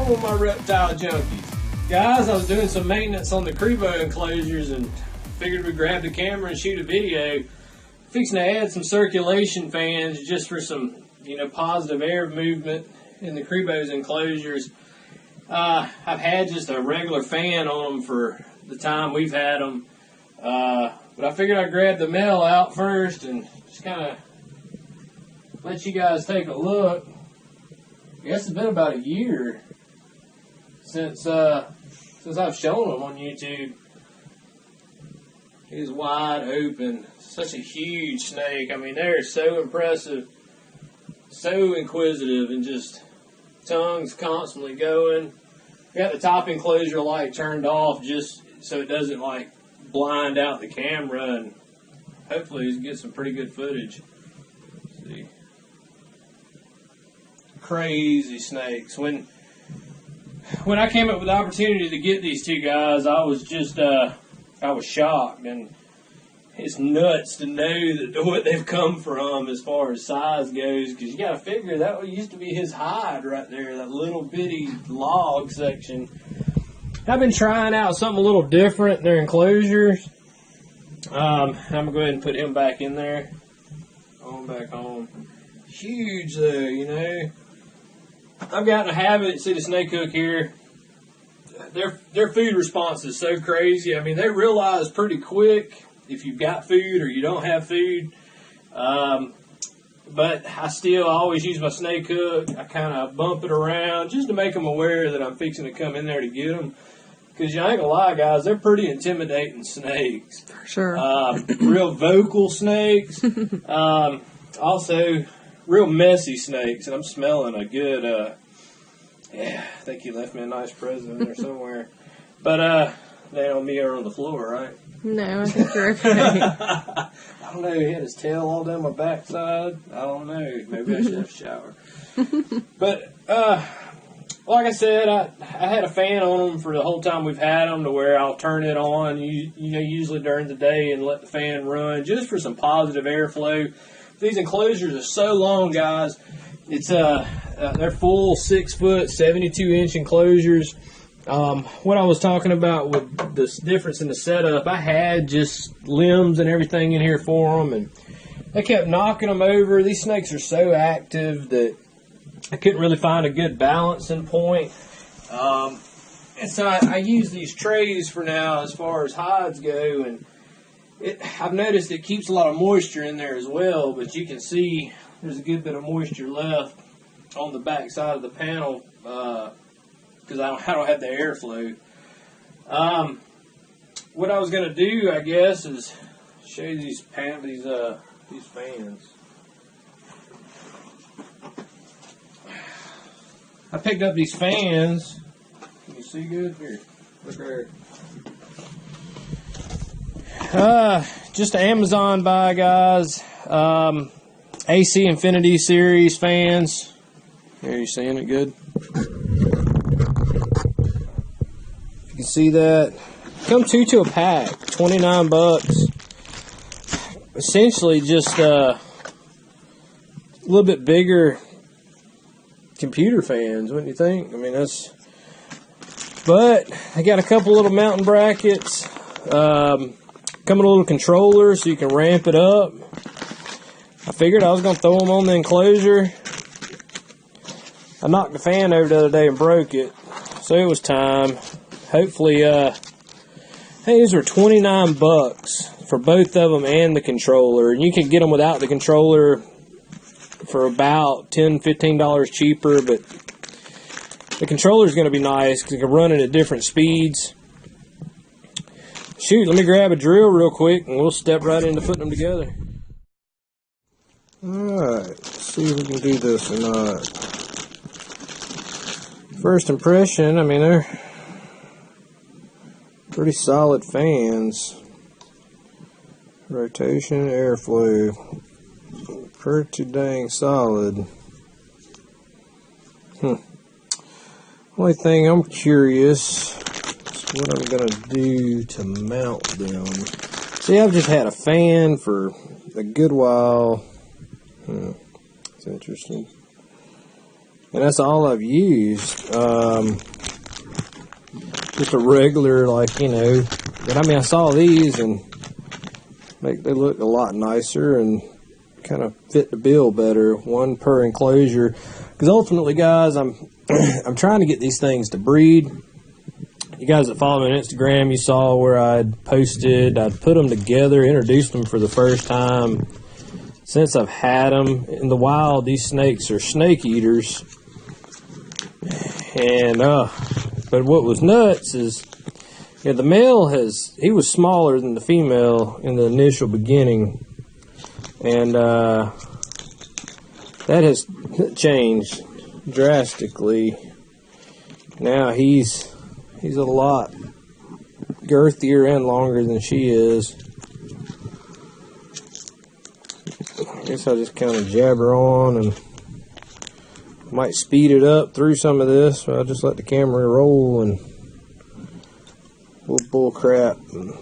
on, my reptile junkies? Guys, I was doing some maintenance on the Cribo enclosures and figured we'd grab the camera and shoot a video. Fixing to add some circulation fans just for some, positive air movement in the Cribos enclosures. I've had just a regular fan on them for the time we've had them. But I figured I'd grab the male out first and just kind of let you guys take a look. I guess it's been about a year since I've shown them on YouTube. He's wide open. Such a huge snake. I mean, they're so impressive, so inquisitive, and just tongues constantly going. Got the top enclosure light turned off just so it doesn't blind out the camera, and hopefully you get some pretty good footage. Let's see. Crazy snakes. When I came up with the opportunity to get these two guys, I was just I was shocked, and it's nuts to know that what they've come from as far as size goes, because you got to figure that used to be his hide right there, that little bitty log section. I've been trying out something a little different in their enclosures. I'm going to go ahead and put him back in there. On back home. Huge though, I've gotten a habit, see the snake hook here, their food response is so crazy. I mean, they realize pretty quick if you've got food or you don't have food. But I always use my snake hook. I kind of bump it around just to make them aware that I'm fixing to come in there to get them. Because I ain't gonna lie, guys, they're pretty intimidating snakes. For sure. Real vocal snakes. Also, real messy snakes. And I'm smelling a good, I think you left me a nice present in there somewhere. But they on me or on the floor, right? No, I think you're okay. I don't know. He had his tail all down my backside. I don't know. Maybe I should have a shower. But like I said, I had a fan on them for the whole time we've had them, to where I'll turn it on, usually during the day, and let the fan run just for some positive airflow. These enclosures are so long, guys. It's they're full 6 foot, 72-inch enclosures. What I was talking about with this difference in the setup, I had just limbs and everything in here for them, and they kept knocking them over. These snakes are so active that I couldn't really find a good balancing point. And so I use these trays for now as far as hides go, and I've noticed it keeps a lot of moisture in there as well, but you can see there's a good bit of moisture left on the back side of the panel because I don't have the airflow. What I was going to do, I guess, is show you these fans. I picked up these fans. Can you see good? Here, look right here. Just an Amazon buy, guys. AC Infinity series fans. Here, you seeing it good? If you can see that. Come two to a pack, $29. Essentially just a little bit bigger computer fans, wouldn't you think? I mean, but I got a couple little mounting brackets. Come with a little controller so you can ramp it up. I figured I was going to throw them on the enclosure. I knocked the fan over the other day and broke it, so it was time. Hopefully, I think these were $29 for both of them and the controller. And you can get them without the controller for about $10, $15 cheaper, but the controller is going to be nice because it can run it at different speeds. Shoot, let me grab a drill real quick and we'll step right into putting them together. Alright, let's see if we can do this or not. First impression, I mean, they're pretty solid fans. Rotation, airflow, pretty dang solid. Only thing I'm curious is what I'm going to do to mount them. See, I've just had a fan for a good while. It's interesting. And that's all I've used. Just a regular, like, you know. But I mean, I saw these and they look a lot nicer and kind of fit the bill better. One per enclosure. Because ultimately, guys, I'm trying to get these things to breed. You guys that follow me on Instagram, you saw where I'd posted, I'd put them together, introduced them for the first time since I've had them. In the wild, these snakes are snake eaters. And, but what was nuts is, yeah, the male he was smaller than the female in the initial beginning. And, that has changed drastically. Now he's a lot girthier and longer than she is. I guess I'll just kind of jabber on and might speed it up through some of this. I'll just let the camera roll and bull crap. And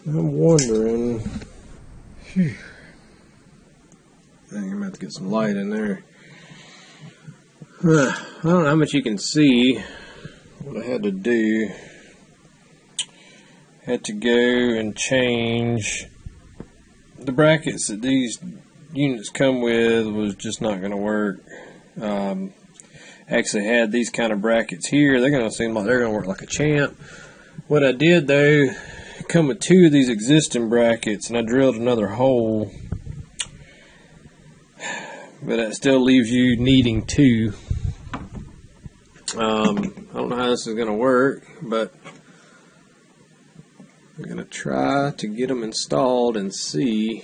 I'm wondering. Whew, I think I'm going to have to get some light in there. I don't know how much you can see. What I had to do, had to go and change the brackets that these units come with. Was just not going to work. Actually had these kind of brackets here. They're going to seem like they're going to work like a champ. What I did though, come with two of these existing brackets, and I drilled another hole. But that still leaves you needing two. I don't know how this is going to work, but I'm going to try to get them installed and see.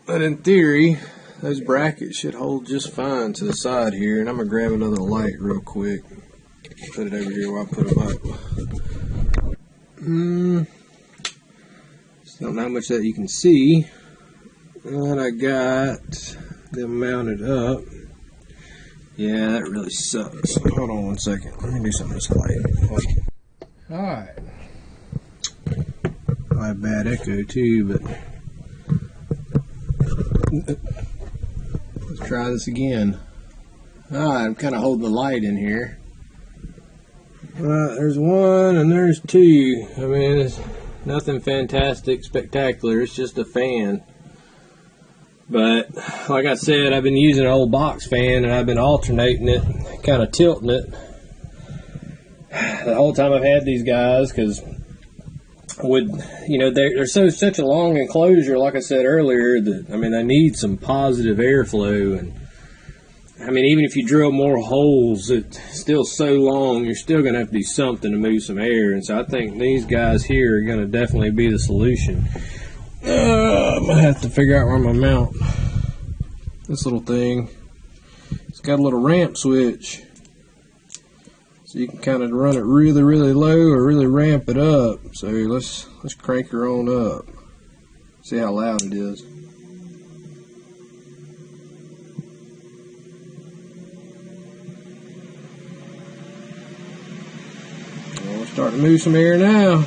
But in theory, those brackets should hold just fine to the side here. And I'm going to grab another light real quick. Put it over here while I put them up. Just don't know how much that you can see. And I got them mounted up. Yeah, that really sucks. Hold on one second. Let me do something to this light. Alright. I have bad echo too, but let's try this again. Alright, I'm kind of holding the light in here. Alright, there's one and there's two. I mean, it's nothing fantastic, spectacular. It's just a fan. But like I said, I've been using an old box fan and I've been alternating it, kind of tilting it the whole time I've had these guys, because they're such a long enclosure, like I said earlier, that I mean they need some positive airflow. And I mean, even if you drill more holes, it's still so long, you're still going to have to do something to move some air. And so I think these guys here are going to definitely be the solution. I'm going to have to figure out where I'm going to mount this little thing. It's got a little ramp switch, so you can kind of run it really, really low or really ramp it up. So let's crank her on up. See how loud it is. Well, we're starting to move some air now.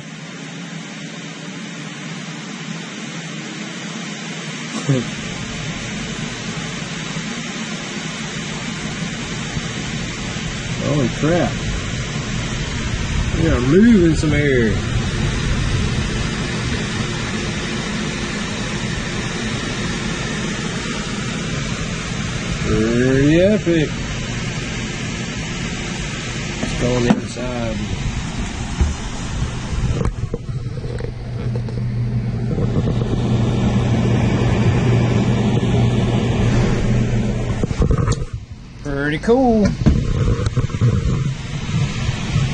Holy crap. We are moving some air. Pretty epic. Let's go on the inside. Pretty cool.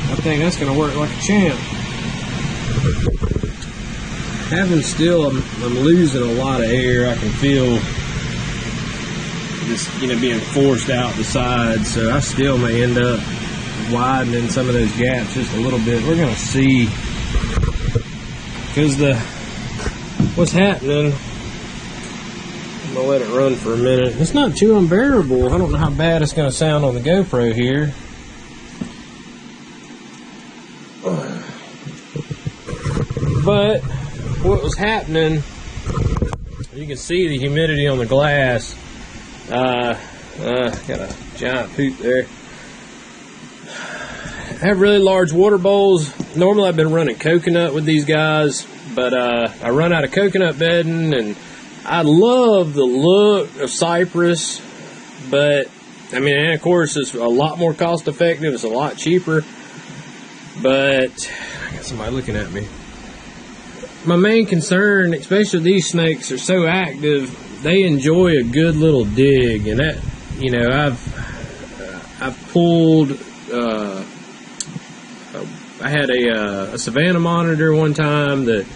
I think that's going to work like a champ. Having still, I'm losing a lot of air. I can feel this, being forced out the side. So I still may end up widening some of those gaps just a little bit. We're going to see, because what's happening. I'm going to let it run for a minute. It's not too unbearable. I don't know how bad it's going to sound on the GoPro here. But what was happening You can see the humidity on the glass. Got a giant poop there. I have really large water bowls. Normally I've been running coconut with these guys, but I run out of coconut bedding, and I love the look of cypress, but I mean, and of course it's a lot more cost effective, it's a lot cheaper, but I got somebody looking at me. My main concern, especially these snakes, are so active, they enjoy a good little dig, and that, you know, I've pulled, I had a Savannah monitor one time that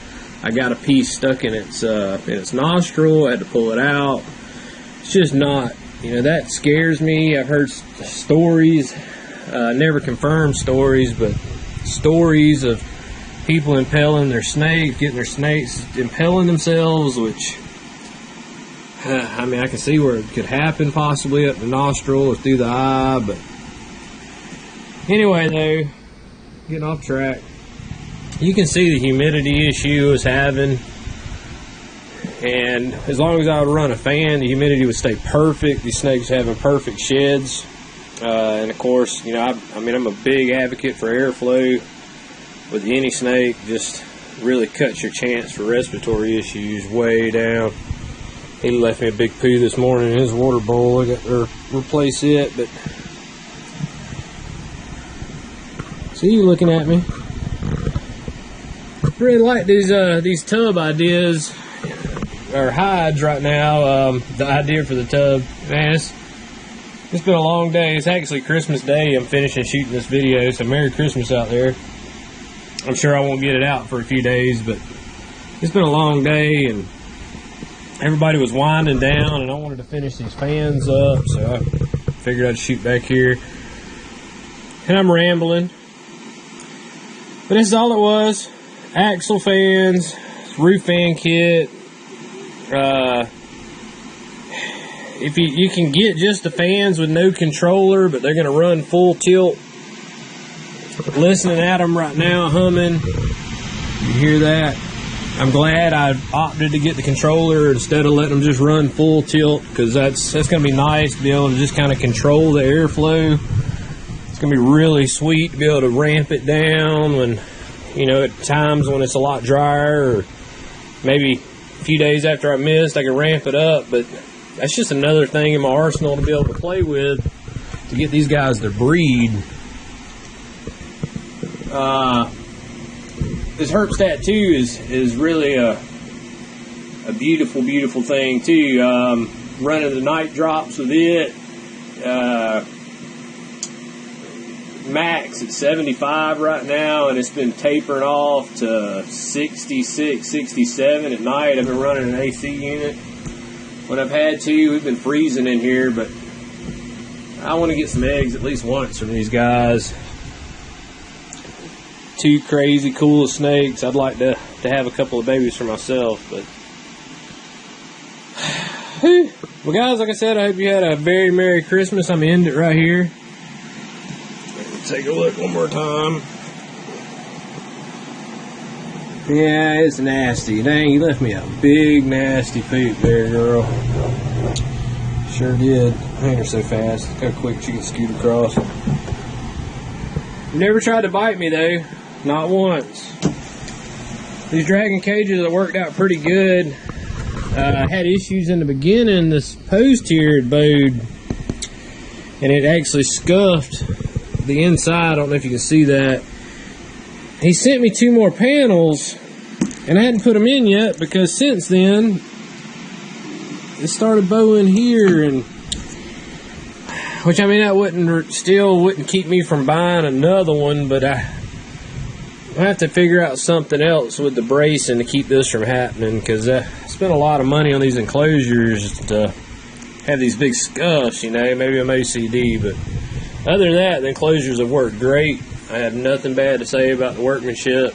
I got a piece stuck in its nostril. I had to pull it out. It's just not, you know, that scares me. I've heard stories, never confirmed stories, but stories of people impaling their snakes, getting their snakes impaling themselves, which, I mean, I can see where it could happen possibly up the nostril or through the eye, but anyway, though, getting off track. You can see the humidity issue is having, and as long as I would run a fan, the humidity would stay perfect. These snakes having perfect sheds, and of course, you know, I mean, I'm a big advocate for airflow with any snake. Just really cuts your chance for respiratory issues way down. He left me a big poo this morning in his water bowl. I got to replace it, but see you looking at me. I really like these tub ideas, or hides right now. The idea for the tub, man, it's been a long day. It's actually Christmas Day. I'm finishing shooting this video, so Merry Christmas out there. I'm sure I won't get it out for a few days, but it's been a long day, and everybody was winding down, and I wanted to finish these fans up, so I figured I'd shoot back here. And I'm rambling, but this is all it was. Axle fans, roof fan kit. If you can get just the fans with no controller, but they're going to run full tilt. Listening at them right now, humming. You hear that? I'm glad I opted to get the controller instead of letting them just run full tilt, because that's going to be nice to be able to just kind of control the airflow. It's going to be really sweet to be able to ramp it down when, you know, at times when it's a lot drier, or maybe a few days after I missed, I can ramp it up. But that's just another thing in my arsenal to be able to play with to get these guys to breed. This Herpstat 2 is really a beautiful, beautiful thing too. Running the night drops with it. Max at 75 right now, and it's been tapering off to 66, 67 at night. I've been running an AC unit when I've had to. We've been freezing in here, but I want to get some eggs at least once from these guys. Two crazy cool snakes. I'd like to have a couple of babies for myself, but well, guys, like I said, I hope you had a very Merry Christmas. I'm gonna end it right here. Take a look one more time. Yeah, it's nasty. Dang, you left me a big nasty poop there, girl. Sure did. Man, you're so fast. Look how quick she can scoot across. Never tried to bite me though. Not once. These dragon cages have worked out pretty good. I had issues in the beginning. This post here had bowed, and it actually scuffed the inside. I don't know if you can see that. He sent me 2 more panels, and I hadn't put them in yet because since then it started bowing here, and which, I mean, that still wouldn't keep me from buying another one, but I have to figure out something else with the bracing to keep this from happening, because I spent a lot of money on these enclosures to have these big scuffs, you know. Maybe I'm OCD, but other than that, the enclosures have worked great. I have nothing bad to say about the workmanship.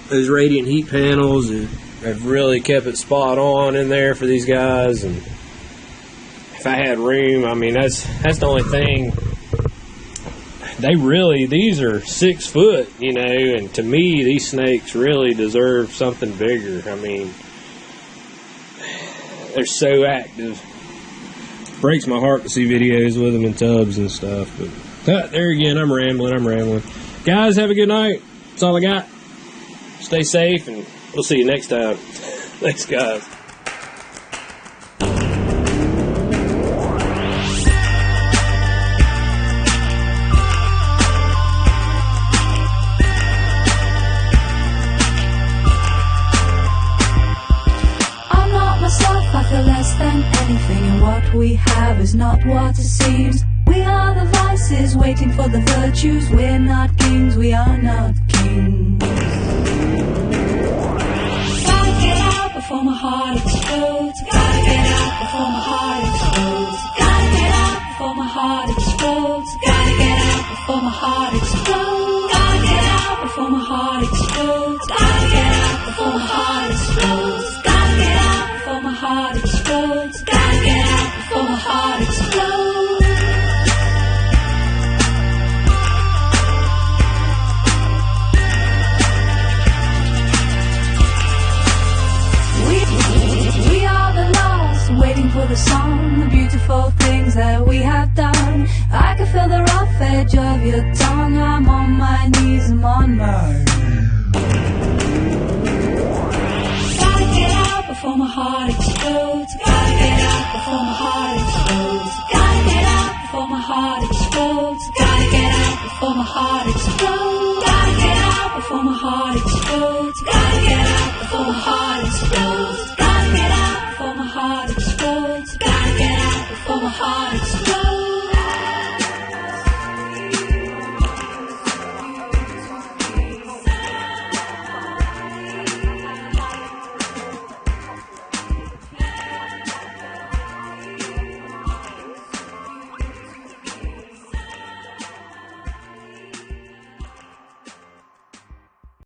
Those radiant heat panels have really kept it spot on in there for these guys, and if I had room, I mean, that's the only thing these are 6 foot, you know, and to me, these snakes really deserve something bigger. I mean, they're so active. Breaks my heart to see videos with them in tubs and stuff. But there again, I'm rambling. Guys, have a good night. That's all I got. Stay safe, and we'll see you next time. Thanks, guys. I feel less than anything, and what we have is not what it seems. We are the vices waiting for the virtues. We're not kings, we are not kings. Gotta get out before my heart explodes. Gotta get out before my heart explodes. Gotta get out before my heart explodes. Gotta get out before my heart explodes. Gotta get out before my heart explodes. Gotta get out before my heart explodes. Gotta get out before my heart explodes. Gotta get out before my heart explodes. We are the lost, waiting for the song, the beautiful things that we have done. I can feel the rough edge of your tongue. I'm on my knees, I'm on my knees. Gotta get out before my heart explodes. Gotta get out before my heart explodes. Gotta get out before my heart explodes. Gotta get out before my heart explodes. Gotta get out before my heart explodes.